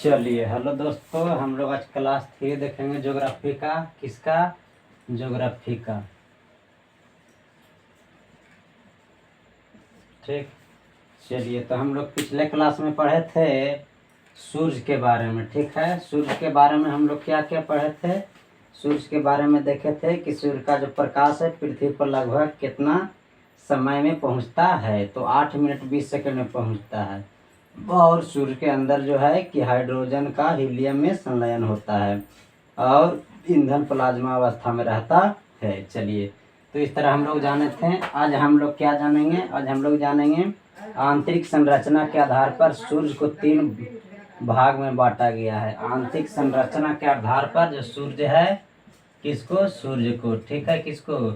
चलिए हेलो दोस्तों, हम लोग आज क्लास 3 देखेंगे ज्योग्राफी का। किसका? ज्योग्राफी का। ठीक। चलिए, तो हम लोग पिछले क्लास में पढ़े थे सूर्य के बारे में। ठीक है, सूर्य के बारे में हम लोग क्या क्या पढ़े थे? सूर्य के बारे में देखे थे कि सूर्य का जो प्रकाश है पृथ्वी पर लगभग कितना समय में पहुंचता है। तो 8 मिनट 20 सेकंड में पहुंचता है। और सूर्य के अंदर जो है कि हाइड्रोजन का हीलियम में संलयन होता है और ईंधन प्लाज्मा अवस्था में रहता है। चलिए, तो इस तरह हम लोग जाने थे। आज हम लोग क्या जानेंगे? आज हम लोग जानेंगे आंतरिक संरचना के आधार पर सूर्य को 3 भाग में बांटा गया है। आंतरिक संरचना के आधार पर जो सूर्य है, किसको? सूर्य को। ठीक है, किसको?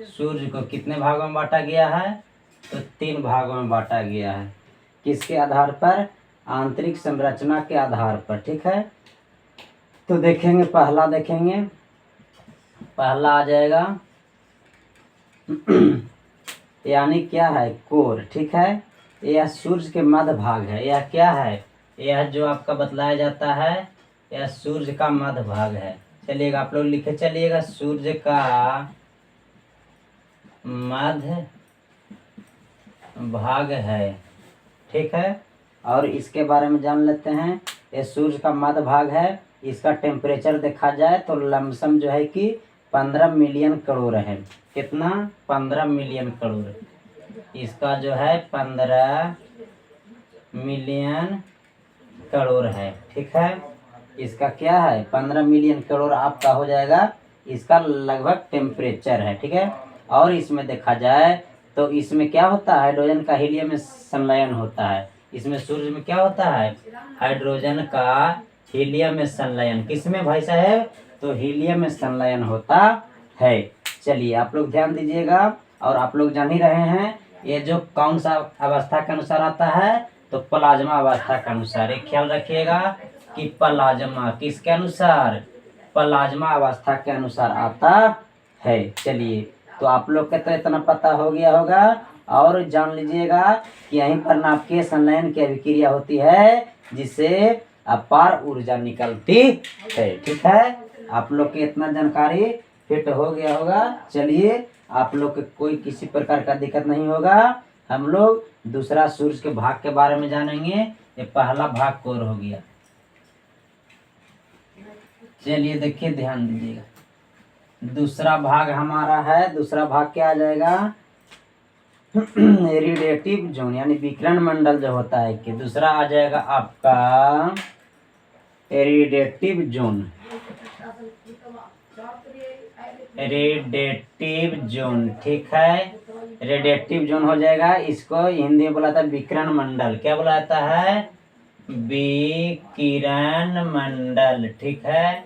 सूर्य को कितने भागों में बांटा गया है? तो 3 भागों में बांटा गया है। किसके आधार पर? आंतरिक संरचना के आधार पर। ठीक है, तो देखेंगे, पहला देखेंगे। पहला आ जाएगा यानी क्या है? कोर। ठीक है, यह सूर्य के मध्य भाग है। यह क्या है? यह जो आपका बतलाया जाता है, यह सूर्य का मध्य भाग है। चलिएगा, आप लोग लिखे चलिएगा, सूर्य का मध्य भाग है। ठीक है, और इसके बारे में जान लेते हैं। ये सूर्य का मध्य भाग है। इसका टेम्परेचर देखा जाए तो लमसम जो है कि 15 मिलियन करोड़ है। कितना? 15 मिलियन करोड़। इसका जो है 15 मिलियन करोड़ है। ठीक है, इसका क्या है? 15 मिलियन करोड़ आपका हो जाएगा इसका लगभग टेम्परेचर है। ठीक है, और इसमें देखा जाए तो इसमें क्या होता है? हाइड्रोजन का हीलियम में संलयन होता है। इसमें सूर्य में क्या होता है? हाइड्रोजन का हीलियम में संलयन। किसमें भाई साहब? तो हीलियम में संलयन होता है। चलिए, आप लोग ध्यान दीजिएगा, और आप लोग जान ही रहे हैं ये जो कौन सा अवस्था के अनुसार आता है? तो प्लाज्मा अवस्था के अनुसार। एक ख्याल रखिएगा कि प्लाज्मा किसके अनुसार? प्लाज्मा अवस्था के अनुसार आता है। चलिए, तो आप लोग के तो इतना पता हो गया होगा, और जान लीजिएगा कि यहीं पर नाभिकीय संलयन की अभिक्रिया होती है जिससे अपार ऊर्जा निकलती है। ठीक है, आप लोग की इतना जानकारी फिट हो गया होगा। चलिए, आप लोग के कोई किसी प्रकार का दिक्कत नहीं होगा। हम लोग दूसरा सूर्य के भाग के बारे में जानेंगे। ये पहला भाग कोर हो गया। चलिए देखिए, ध्यान दीजिएगा, दूसरा भाग हमारा है। दूसरा भाग क्या आ जाएगा? रेडिएटिव जोन यानी विकिरण मंडल जो होता है कि दूसरा आ जाएगा आपका रेडिएटिव जोन। रेडिएटिव जोन, ठीक है, रेडिएटिव जोन हो जाएगा। इसको हिंदी में बोला जाता है विकिरण मंडल। क्या बोला जाता है? विकिरण मंडल। ठीक है,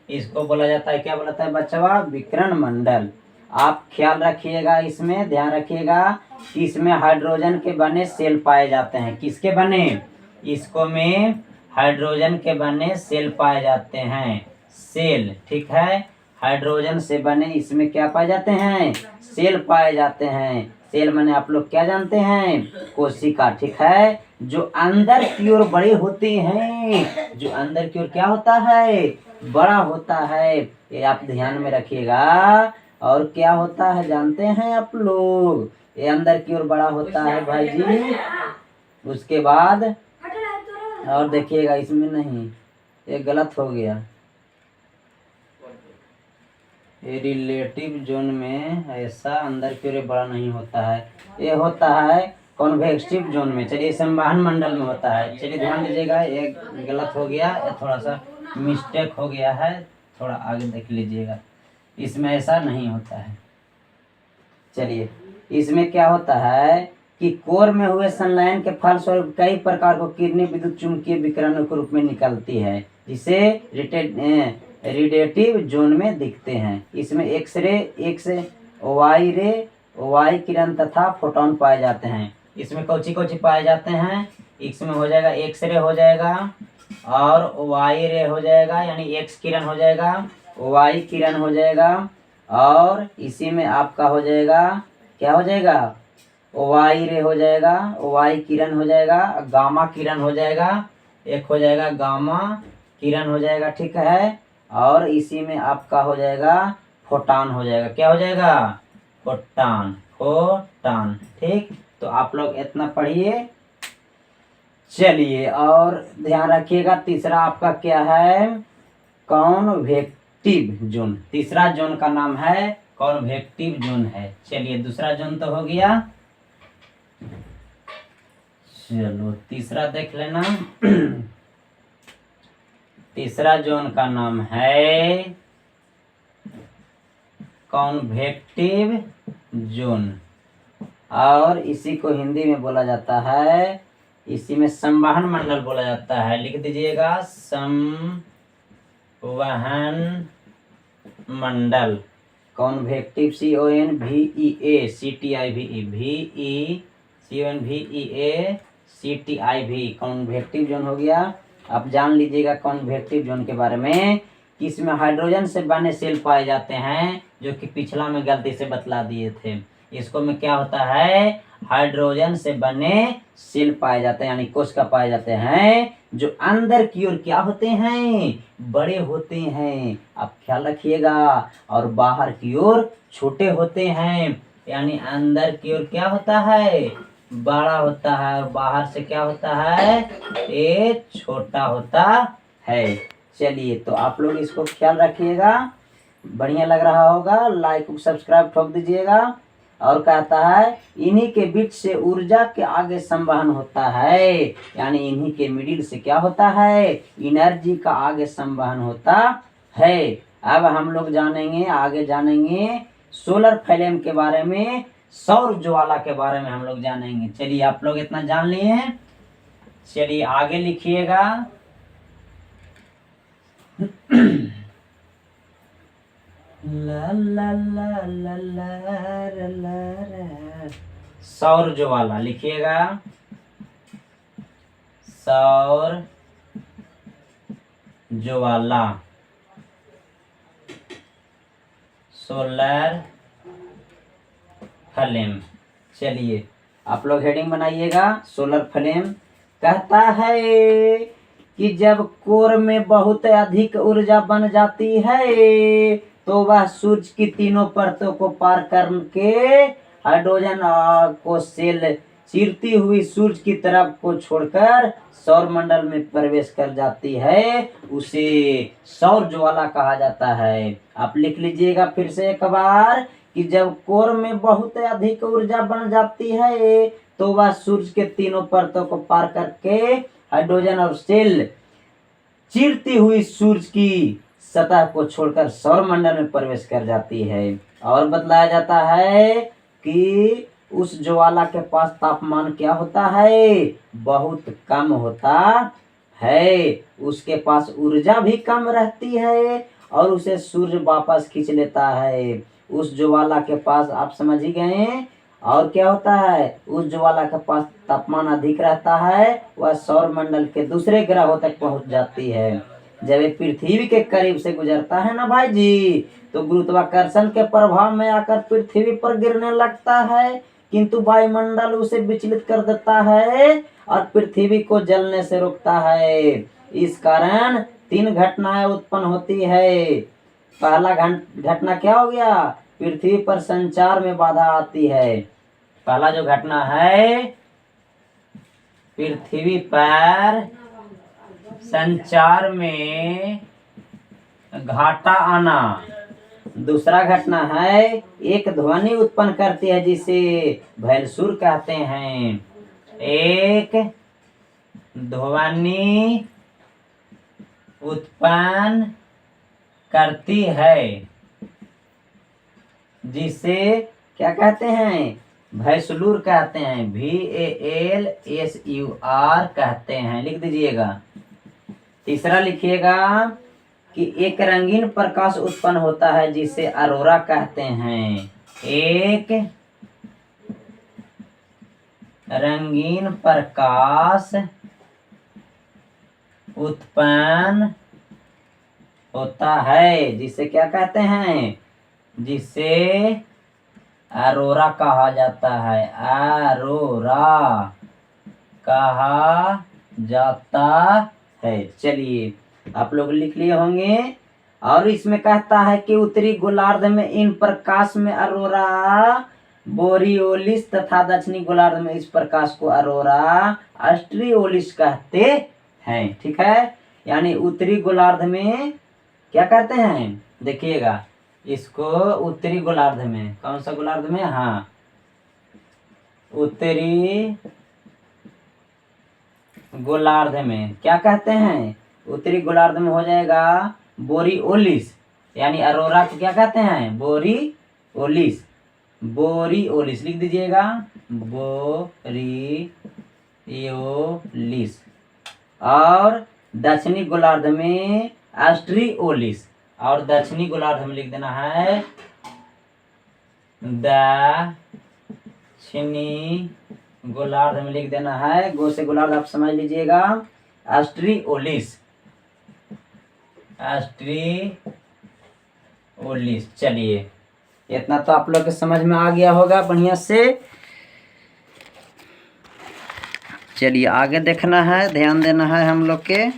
इसको बोला जाता है, क्या बोला जाता है बच्चा? विकिरण मंडल। आप ख्याल रखिएगा, इसमें ध्यान रखिएगा कि इसमें हाइड्रोजन के बने सेल पाए जाते हैं। किसके बने? इसको में हाइड्रोजन के बने सेल पाए जाते हैं। सेल, ठीक है, हाइड्रोजन से बने इसमें क्या पाए जाते हैं? सेल पाए जाते हैं। सेल माने आप लोग क्या जानते हैं? कोशिका। ठीक है, जो अंदर की ओर बड़ी होती हैं। जो अंदर की ओर क्या होता है? बड़ा होता है। ये आप ध्यान में रखिएगा। और क्या होता है जानते हैं आप लोग? ये अंदर की ओर बड़ा होता है भाई जी। उसके बाद और देखिएगा, इसमें नहीं, ये गलत हो गया। ये रिलेटिव जोन में ऐसा अंदर की ओर बड़ा नहीं होता है। ये होता है कॉन्वेक्टिव जोन में। चलिए, संवहन मंडल में होता है। चलिए ध्यान दीजिएगा, ये गलत हो गया, ये थोड़ा सा मिस्टेक हो गया है। थोड़ा आगे देख लीजिएगा, इसमें ऐसा नहीं होता है। चलिए, इसमें क्या होता है कि कोर में हुए संलयन के फलस्वरूप कई प्रकार को किरणें विद्युत चुंबकीय विकिरणों के रूप में निकलती है, जिसे रेडिएटिव जोन में दिखते हैं। इसमें एक्स वाई रे, वाई किरण तथा फोटोन पाए जाते हैं। इसमें कौची कौची पाए जाते हैं? इसमें हो जाएगा एक्स रे हो जाएगा, और वाई रे हो जाएगा, यानी एक्स किरण हो जाएगा, वाई किरण हो जाएगा, और इसी में आपका हो जाएगा, क्या हो जाएगा? वाई रे हो जाएगा, वाई किरण हो जाएगा, गामा किरण हो जाएगा, एक हो जाएगा गामा किरण हो जाएगा, ठीक है। और इसी में आपका हो जाएगा फोटान हो जाएगा। क्या हो जाएगा? फोटान, फोटान, ठीक। तो आप लोग इतना पढ़िए। चलिए और ध्यान रखिएगा, तीसरा आपका क्या है? Convective zone. तीसरा जोन का नाम है कॉन्वेक्टिव जोन है। चलिए दूसरा जोन तो हो गया। चलो तीसरा देख लेना। तीसरा जोन का नाम है कॉन्वेक्टिव जोन, और इसी को हिंदी में बोला जाता है, इसी में संवहन मंडल बोला जाता है। लिख दीजिएगा संवहन मंडल। कॉन्वेक्टिव CONVECTIV कॉन्वेक्टिव जोन हो गया। आप जान लीजिएगा कॉन्वेक्टिव जोन के बारे में कि इसमें हाइड्रोजन से बने सेल पाए जाते हैं, जो कि पिछला में गलती से बतला दिए थे। इसको में क्या होता है? हाइड्रोजन से बने सेल पाए जाते हैं, यानी कोशिका पाए जाते हैं, जो अंदर की ओर क्या होते हैं? बड़े होते हैं, आप ख्याल रखिएगा। और बाहर की ओर छोटे होते हैं, यानी अंदर की ओर क्या होता है? बड़ा होता है, और बाहर से क्या होता है? ये छोटा होता है। चलिए तो आप लोग इसको ख्याल रखिएगा। बढ़िया लग रहा होगा, लाइक सब्सक्राइब ठोक दीजिएगा। और कहता है इन्हीं के बीच से ऊर्जा के आगे संवहन होता है, यानी इन्हीं के मिडिल से क्या होता है? एनर्जी का आगे संवहन होता है। अब हम लोग जानेंगे, आगे जानेंगे सोलर फ्लेम के बारे में, सौर ज्वाला के बारे में हम लोग जानेंगे। चलिए आप लोग इतना जान लिए हैं, चलिए आगे लिखिएगा। ला ला ला ला ला ला। सौर ज्वाला लिखिएगा, सौर ज्वाला, सोलर फ्लेम। चलिए आप लोग हेडिंग बनाइएगा, सोलर फ्लेम। कहता है कि जब कोर में बहुत अधिक ऊर्जा बन जाती है तो वह सूर्य की तीनों परतों को पार करके हाइड्रोजन को सेल चीरती हुई सूर्य की तरफ को छोड़कर सौर मंडल में प्रवेश कर जाती है, उसे सौर ज्वाला कहा जाता है। आप लिख लीजिएगा फिर से एक बार कि जब कोर में बहुत अधिक ऊर्जा बन जाती है तो वह सूर्य के तीनों परतों को पार करके हाइड्रोजन और सेल चीरती हुई सूर्य की सतह को छोड़कर सौर मंडल में प्रवेश कर जाती है। और बतलाया जाता है कि उस ज्वाला के पास तापमान क्या होता है? बहुत कम होता है। उसके पास ऊर्जा भी कम रहती है और उसे सूर्य वापस खींच लेता है। उस ज्वाला के पास, आप समझ ही गए। और क्या होता है? उस ज्वाला के पास तापमान अधिक रहता है, वह सौर मंडल के दूसरे ग्रहों तक पहुंच जाती है। जब ये पृथ्वी के करीब से गुजरता है ना भाई जी, तो गुरुत्वाकर्षण के प्रभाव में आकर पृथ्वी पर गिरने लगता है, किंतु वायुमंडल उसे विचलित कर देता है और पृथ्वी को जलने से रोकता है। इस कारण 3 घटनाएं उत्पन्न होती है। पहला घटना क्या हो गया? पृथ्वी पर संचार में बाधा आती है। पहला जो घटना है, पृथ्वी पर संचार में घाटा आना। दूसरा घटना है, एक ध्वनि उत्पन्न करती है जिसे भैलसुर कहते हैं। एक ध्वनि उत्पन्न करती है जिसे क्या कहते हैं? भैंसुलूर कहते हैं, VALSUR कहते हैं। लिख दीजिएगा। तीसरा लिखिएगा कि एक रंगीन प्रकाश उत्पन्न होता है जिसे अरोरा कहते हैं। एक रंगीन प्रकाश उत्पन्न होता है जिसे क्या कहते हैं? जिसे अरोरा कहा जाता है। अरोरा कहा जाता है। चलिए आप लोग लिख लिए होंगे। और इसमें कहता है कि उत्तरी गोलार्ध में इन प्रकाश में अरोरा बोरियोलिस तथा दक्षिणी गोलार्ध में इस प्रकाश को अरोरा ऑस्ट्रियोलिस कहते हैं। ठीक है, यानी उत्तरी गोलार्ध में क्या कहते हैं, देखिएगा इसको उत्तरी गोलार्ध में, कौन सा गोलार्ध में, हाँ उत्तरी गोलार्ध में क्या कहते हैं, उत्तरी गोलार्ध में हो जाएगा बोरियोलिस, यानी अरोरा को क्या कहते हैं, बोरियोलिस। बोरियोलिस लिख दीजिएगा, बोरियोलिस। और दक्षिणी गोलार्ध में ऑस्ट्रियोलिस, और दक्षिणी गोलार्ध में लिख देना है दक्षिणी गोलार्ध में लिख देना है, गो से गोलार्ध आप समझ लीजिएगा, ऑस्ट्रियोलिस, ऑस्ट्रियोलिस। चलिए इतना तो आप लोग के समझ में आ गया होगा बढ़िया से। चलिए आगे देखना है, ध्यान देना है हम लोग के।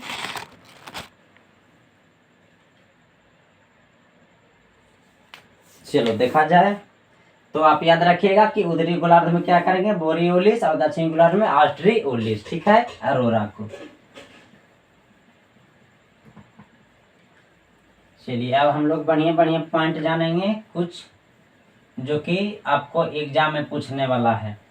चलो देखा जाए तो आप याद रखिएगा कि उत्तरी गोलार्ध में क्या करेंगे, बोरियोलिस, और दक्षिणी गोलार्ध में ऑस्ट्रियोलिस। ठीक है, अरोरा को। चलिए अब हम लोग बढ़िया बढ़िया पॉइंट जानेंगे कुछ जो कि आपको एग्जाम में पूछने वाला है।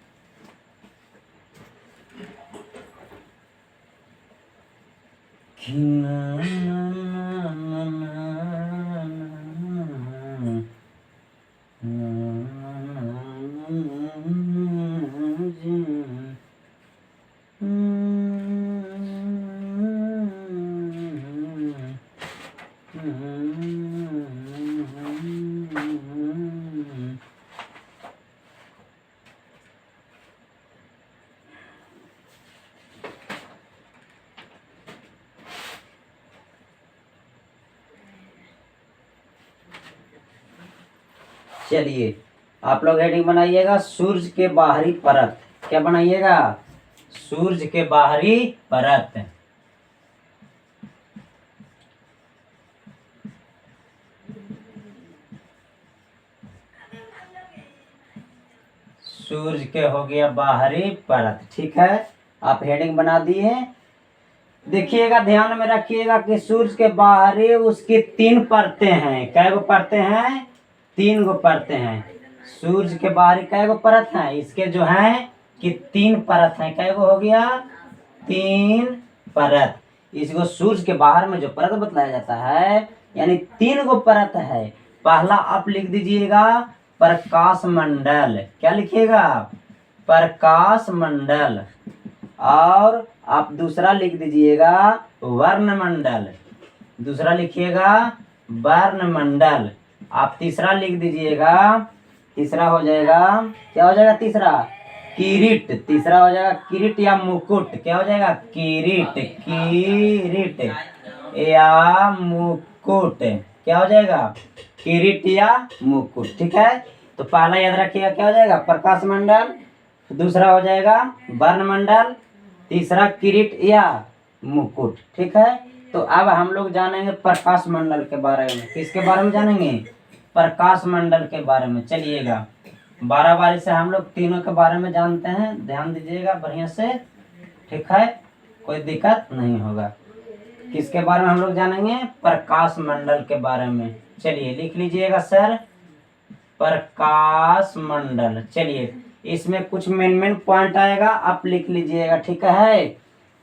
चलिए आप लोग हेडिंग बनाइएगा, सूर्य के बाहरी परत। क्या बनाइएगा, सूर्य के बाहरी परत। सूर्य के हो गया बाहरी परत। ठीक है, आप हेडिंग बना दिए। देखिएगा, ध्यान में रखिएगा कि सूर्य के बाहरी उसकी 3 परतें हैं। कै गो परतें हैं, 3 गो परतें हैं। सूर्य के बाहरी कै गो परत हैं, इसके जो हैं कि 3 परत हैं। कै गो हो गया, 3 परत। इसको सूर्य के बाहर में जो परत बतलाया जाता है, यानी 3 गो परत है। पहला आप लिख दीजिएगा प्रकाश मंडल। क्या लिखिएगा, प्रकाश मंडल। और आप दूसरा लिख दीजिएगा वर्णमंडल। दूसरा लिखिएगा वर्णमंडल। आप तीसरा लिख दीजिएगा, तीसरा हो जाएगा, क्या हो जाएगा तीसरा, किरीट। तीसरा हो जाएगा किरीट या मुकुट। क्या हो जाएगा, किरीट, किरीट या मुकुट। क्या हो जाएगा, किरीट या मुकुट। ठीक है, तो पहला याद रखिएगा क्या हो जाएगा, प्रकाश मंडल। दूसरा हो जाएगा वर्णमंडल। तीसरा किरीट या मुकुट। ठीक है, तो अब हम लोग जानेंगे प्रकाश मंडल के बारे में। किसके बारे में जानेंगे, प्रकाश मंडल के बारे में। चलिएगा बारी से हम लोग तीनों के बारे में जानते हैं, ध्यान दीजिएगा बढ़िया से। ठीक है, कोई दिक्कत नहीं होगा। किसके बारे में हम लोग जानेंगे, प्रकाश मंडल के बारे में। चलिए लिख लीजिएगा सर, प्रकाश मंडल। चलिए इसमें कुछ मेन पॉइंट आएगा, आप लिख लीजिएगा। ठीक है,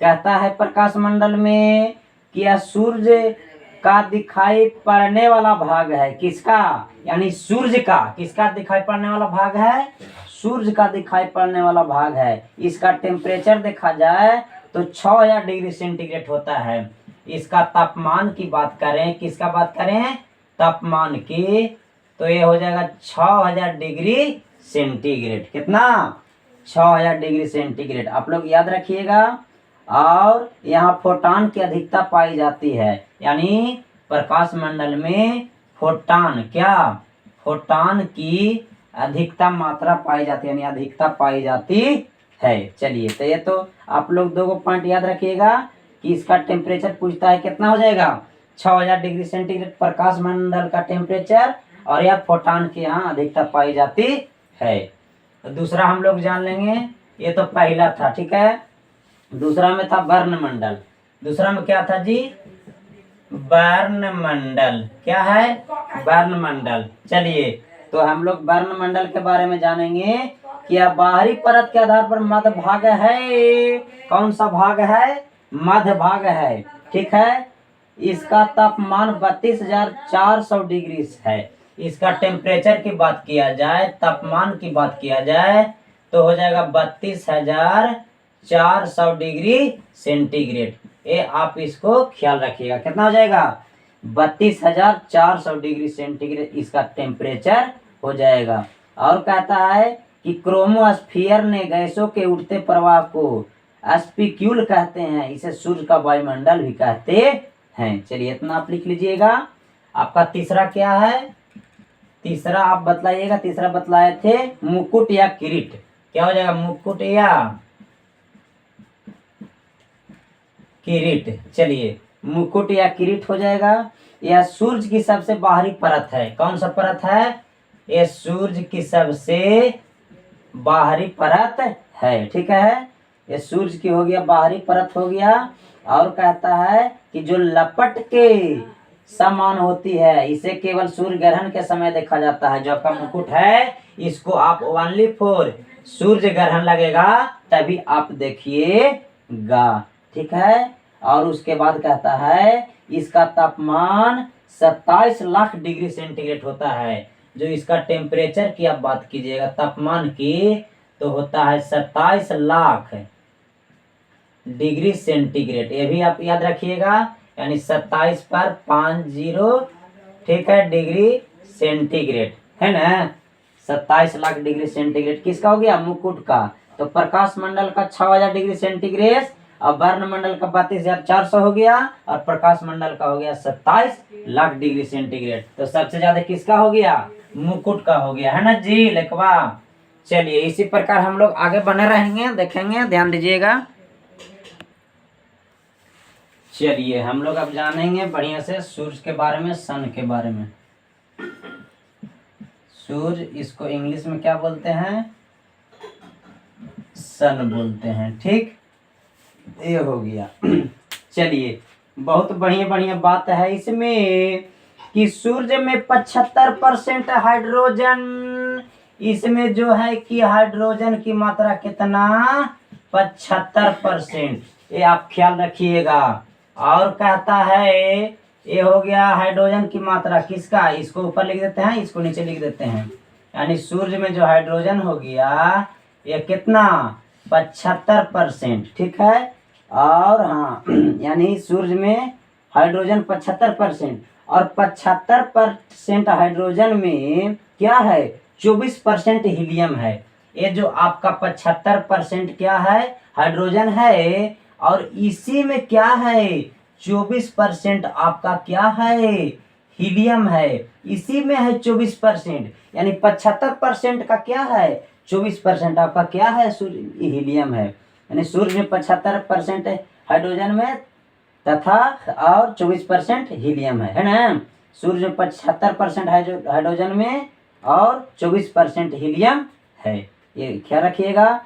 कहता है प्रकाश मंडल में कि यह सूर्य का दिखाई पड़ने वाला भाग है। किसका, यानी सूर्य का। किसका दिखाई पड़ने वाला भाग है, सूर्य का दिखाई पड़ने वाला भाग है। इसका टेम्परेचर देखा जाए तो 6000 डिग्री सेंटीग्रेड होता है। इसका तापमान की बात करें, किसका बात करें, तापमान की, तो ये हो जाएगा 6000 डिग्री सेंटीग्रेड। कितना, 6000 डिग्री सेंटीग्रेड। आप लोग याद रखिएगा। और यहाँ फोटॉन की अधिकता पाई जाती है, यानी प्रकाश मंडल में फोटॉन, क्या, फोटॉन की अधिकता मात्रा पाई जाती है, यानी अधिकता पाई जाती है। चलिए, तो ये तो आप लोग दो पॉइंट याद रखिएगा कि इसका टेम्परेचर पूछता है कितना हो जाएगा 6000 डिग्री सेंटीग्रेड प्रकाश मंडल का टेम्परेचर, और यह फोटॉन के यहाँ अधिकता पाई जाती है। तो दूसरा हम लोग जान लेंगे, ये तो पहला था, ठीक है। दूसरा में था वर्णमंडल। दूसरा में क्या था जी? वर्णमंडल। क्या है? वर्णमंडल। चलिए, तो हम लोग वर्णमंडल के बारे में जानेंगे कि यह बाहरी परत के आधार पर मध्य भाग है। कौन सा भाग है? मध्य भाग है, ठीक है। इसका तापमान 32,400 डिग्री है। इसका टेम्परेचर की बात किया जाए, तापमान की बात किया जाए, तो हो जाएगा 32,400 डिग्री सेंटीग्रेड। ये आप इसको ख्याल रखिएगा, कितना हो जाएगा? 32,400 डिग्री सेंटीग्रेड इसका टेम्परेचर हो जाएगा। और कहता है कि क्रोमोस्फीयर ने गैसों के उठते प्रवाह को स्पिक्यूल कहते हैं। इसे सूर्य का वायुमंडल भी कहते हैं। चलिए, इतना आप लिख लीजिएगा। आपका तीसरा क्या है? तीसरा आप बतलाइएगा। तीसरा बतलाए थे मुकुट या किरीट। क्या हो जाएगा? मुकुट या किरीट। चलिए, मुकुट या किरीट हो जाएगा। यह सूर्य की सबसे बाहरी परत है। कौन सा परत है? यह सूर्य की सबसे बाहरी परत है, ठीक है। ये सूर्य की हो गया, बाहरी परत हो गया। और कहता है कि जो लपट के समान होती है, इसे केवल सूर्य ग्रहण के समय देखा जाता है। जो आपका मुकुट है, इसको आप ओनली फॉर सूर्य ग्रहण लगेगा तभी आप देखिएगा, ठीक है। और उसके बाद कहता है इसका तापमान 27 लाख डिग्री सेंटीग्रेड होता है। जो इसका टेम्परेचर की आप बात कीजिएगा, तापमान की, तो होता है 27 लाख डिग्री सेंटीग्रेड। ये भी आप याद रखिएगा, यानी 27 पर 50, ठीक है, डिग्री सेंटीग्रेड, है ना। 27 लाख डिग्री सेंटीग्रेड किसका हो गया? मुकुट का। तो प्रकाश मंडल का 6000 डिग्री सेंटीग्रेड, और वर्णमंडल का 32,400 हो गया, और प्रकाश मंडल का हो गया 27 लाख डिग्री सेंटीग्रेड। तो सबसे ज्यादा किसका हो गया? मुकुट का हो गया, है ना जी लेखवा। चलिए, इसी प्रकार हम लोग आगे बने रहेंगे, देखेंगे, ध्यान दीजिएगा। चलिए, हम लोग अब जानेंगे बढ़िया से सूर्य के बारे में, सन के बारे में। सूर्य, इसको इंग्लिश में क्या बोलते हैं? सन बोलते हैं, ठीक। ये हो गया। चलिए, बहुत बढ़िया बढ़िया बात है इसमें कि सूर्य में 75% हाइड्रोजन, इसमें जो है कि हाइड्रोजन की मात्रा कितना? 75%। ये आप ख्याल रखिएगा। और कहता है, ये हो गया हाइड्रोजन की मात्रा किसका? इसको ऊपर लिख देते हैं, इसको नीचे लिख देते हैं। यानी सूर्य में जो हाइड्रोजन हो गया, ये कितना? 75%, ठीक है। और हाँ, यानी सूर्य में हाइड्रोजन 75%, और 75% हाइड्रोजन में क्या है? 24% हीलियम है। ये जो आपका 75% क्या है? हाइड्रोजन है, और इसी में क्या है? 24% आपका क्या है? हीलियम है। इसी में है 24%, यानी 75% का क्या है? 24% आपका क्या है? सूर्य हीलियम है। यानी सूर्य में 75% हाइड्रोजन में तथा और 24% हीलियम है ना। सूर्य में 75% हाइड्रोजन में और 24% हीलियम है। ये ख्याल रखिएगा।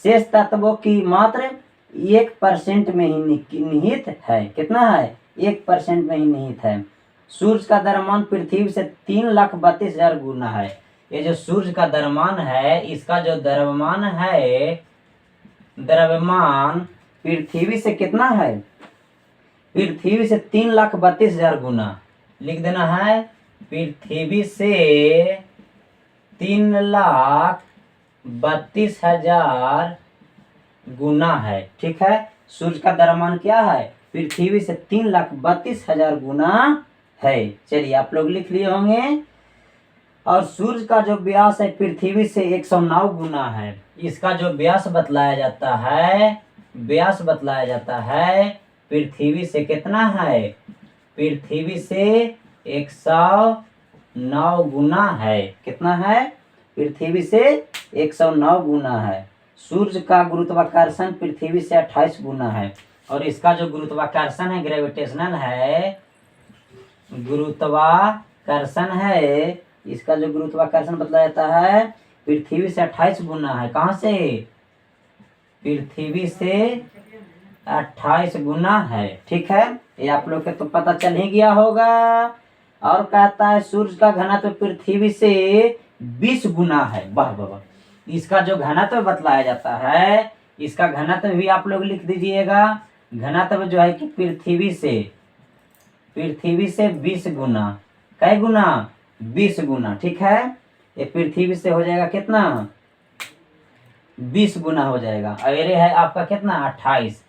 शेष तत्वों की मात्रा 1% में ही निहित है। कितना है? 1% में ही निहित है। सूर्य का द्रव्यमान पृथ्वी से 3,32,000 गुना है। ये जो सूर्य का द्रव्यमान है, इसका जो द्रव्यमान है, द्रव्यमान पृथ्वी से कितना है? पृथ्वी से 3,32,000 गुना। लिख देना है, पृथ्वी से 3,32,000 गुना है, ठीक है। सूर्य का द्रव्यमान क्या है? पृथ्वी से 3,32,000 गुना है। चलिए, आप लोग लिख लिए होंगे। और सूर्य का जो व्यास है पृथ्वी से 109 गुना है। इसका जो व्यास बतलाया जाता है, व्यास बतलाया जाता है, पृथ्वी से कितना है? पृथ्वी से 109 गुना है। कितना है? पृथ्वी से 109 गुना है। सूर्य का गुरुत्वाकर्षण पृथ्वी से 28 गुना है, और इसका जो गुरुत्वाकर्षण है ग्रेविटेशनल है, गुरुत्वाकर्षण है, इसका जो गुरुत्वाकर्षण बतलाया जाता है पृथ्वी से 28 गुना है। कहाँ से? पृथ्वी से 28 गुना है। ठीक है, ये आप लोग के तो पता चल ही गया होगा। और कहता है सूर्य का घनत्व पृथ्वी से 20 गुना है। वाह वाह वाह। इसका जो घनत्व बतलाया जाता है, इसका घनत्व भी आप लोग लिख दीजिएगा। घनत्व जो है कि पृथ्वी से 20 गुना। कै गुना? 20 गुना। ठीक है, ये पृथ्वी से हो जाएगा कितना? 20 गुना हो जाएगा। और ये है आपका कितना? 28।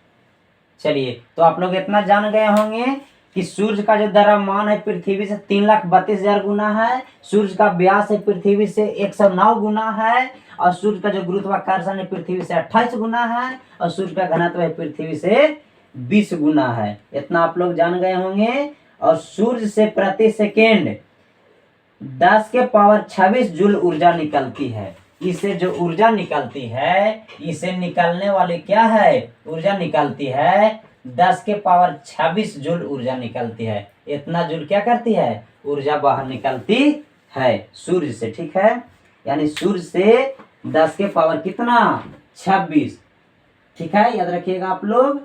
चलिए, तो आप लोग इतना जान गए होंगे कि सूर्य का जो द्रव्यमान है पृथ्वी से 3,32,000 गुना है, सूर्य का व्यास है पृथ्वी से 109 गुना है, और सूर्य का जो गुरुत्वाकर्षण है पृथ्वी से 28 गुना है, और सूर्य का घनत्व है पृथ्वी से 20 गुना है। इतना आप लोग जान गए होंगे। और सूर्य से प्रति सेकेंड 10 के पावर 26 जूल ऊर्जा निकलती है। इससे जो ऊर्जा निकलती है, इसे निकलने वाली क्या है? ऊर्जा निकलती है 10 के पावर 26 जूल ऊर्जा निकलती है। इतना जूल क्या करती है? ऊर्जा बाहर निकलती है सूर्य से। ठीक है, यानी सूर्य से 10 के पावर कितना? 26। ठीक है, याद रखिएगा आप लोग।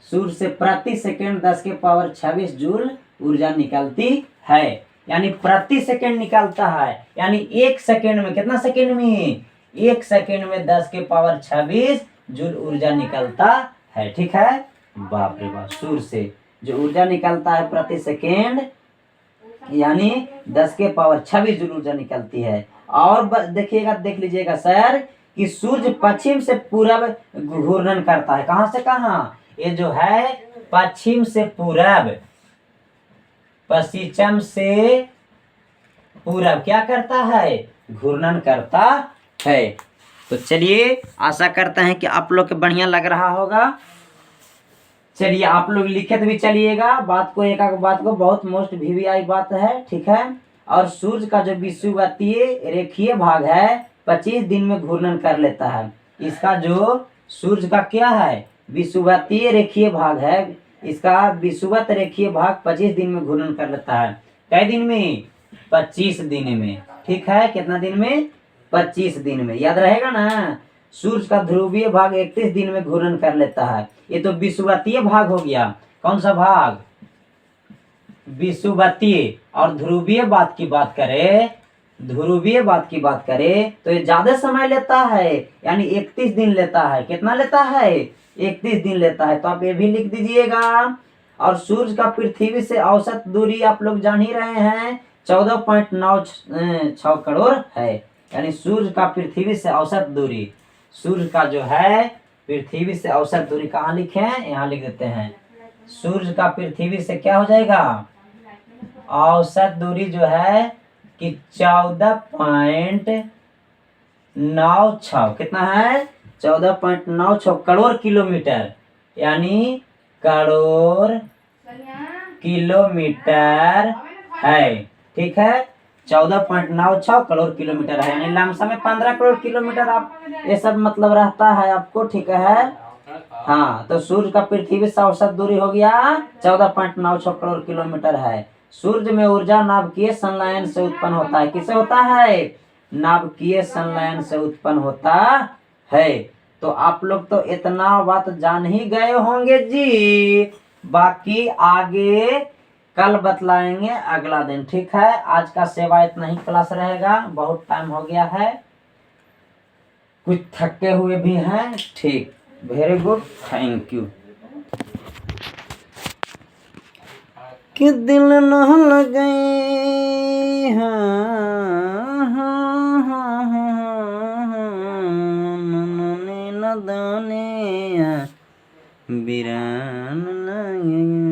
सूर्य से प्रति सेकेंड 10 के पावर 26 जूल ऊर्जा निकलती है, यानी प्रति सेकेंड निकलता है। यानी 1 सेकेंड में, कितना सेकेंड में? 1 सेकेंड में 10 के पावर 26 जूल ऊर्जा निकलता है। ठीक है, बाप रे बाप। सूर्य से जो ऊर्जा निकलता है प्रति सेकेंड, यानी 10 के पावर 26 जूल ऊर्जा निकलती है। और देखिएगा, देख लीजिएगा सर कि सूर्य पश्चिम से पूरब घूर्णन करता है। कहां से कहां? ये जो है पश्चिम से पूरब, पश्चिम से पूरब क्या करता है? घूर्णन करता है। तो चलिए, आशा करते हैं कि आप लोग को बढ़िया लग रहा होगा। चलिए, आप लोग लिखित भी चलिएगा बात को, एक बात को, बहुत मोस्ट वीवीआई बात है। ठीक है, और सूर्य का जो विषुवतीय रेखीय भाग है 25 दिन में घूर्णन कर लेता है। इसका जो सूर्य का क्या है? विषुवतीय रेखीय भाग है, इसका विषुवत रेखीय भाग 25 दिन में घूर्णन कर लेता है। कै दिन में? 25 दिन में। ठीक है, कितना दिन में? 25 दिन में। याद रहेगा ना। सूर्य का ध्रुवीय भाग 31 दिन में घूर्णन कर लेता है। ये तो विषुवतीय भाग हो गया। कौन सा भाग? विषुवतीय। और ध्रुवीय बात की बात करें, ध्रुवीय बात की बात करें तो ये ज्यादा समय लेता है, यानी 31 दिन लेता है। कितना लेता है? 31 दिन लेता है। तो आप ये भी लिख दीजिएगा। और सूर्य का पृथ्वी से औसत दूरी आप लोग जान ही रहे हैं, 14.96 करोड़ है। यानी सूर्य का पृथ्वी से औसत दूरी, सूर्य का जो है पृथ्वी से औसत दूरी कहाँ लिखे हैं? यहाँ लिख देते हैं। सूर्य का पृथ्वी से क्या हो जाएगा? औसत दूरी जो है कि 14.96, कितना है? 14.96 करोड़ किलोमीटर, यानी करोड़ किलोमीटर है। ठीक है, 14.96 करोड़ किलोमीटर है, यानी लमसम में 15 करोड़ किलोमीटर आप ये सब मतलब रहता है आपको। ठीक है, हाँ। तो सूर्य का पृथ्वी से औसत दूरी हो गया 14.96 करोड़ किलोमीटर है। सूर्य में ऊर्जा नाभिकीय संलयन से उत्पन्न होता है। किससे होता है? नाभिकीय संलयन से उत्पन्न होता है। तो आप लोग तो इतना बात जान ही गए होंगे जी। बाकी आगे कल बतलाएंगे अगला दिन। ठीक है, आज का सेवा इतना ही क्लास रहेगा, बहुत टाइम हो गया है, कुछ थके हुए भी हैं। ठीक, वेरी गुड, थैंक यू। कि दिल न लगे न दाने बिरान लगे।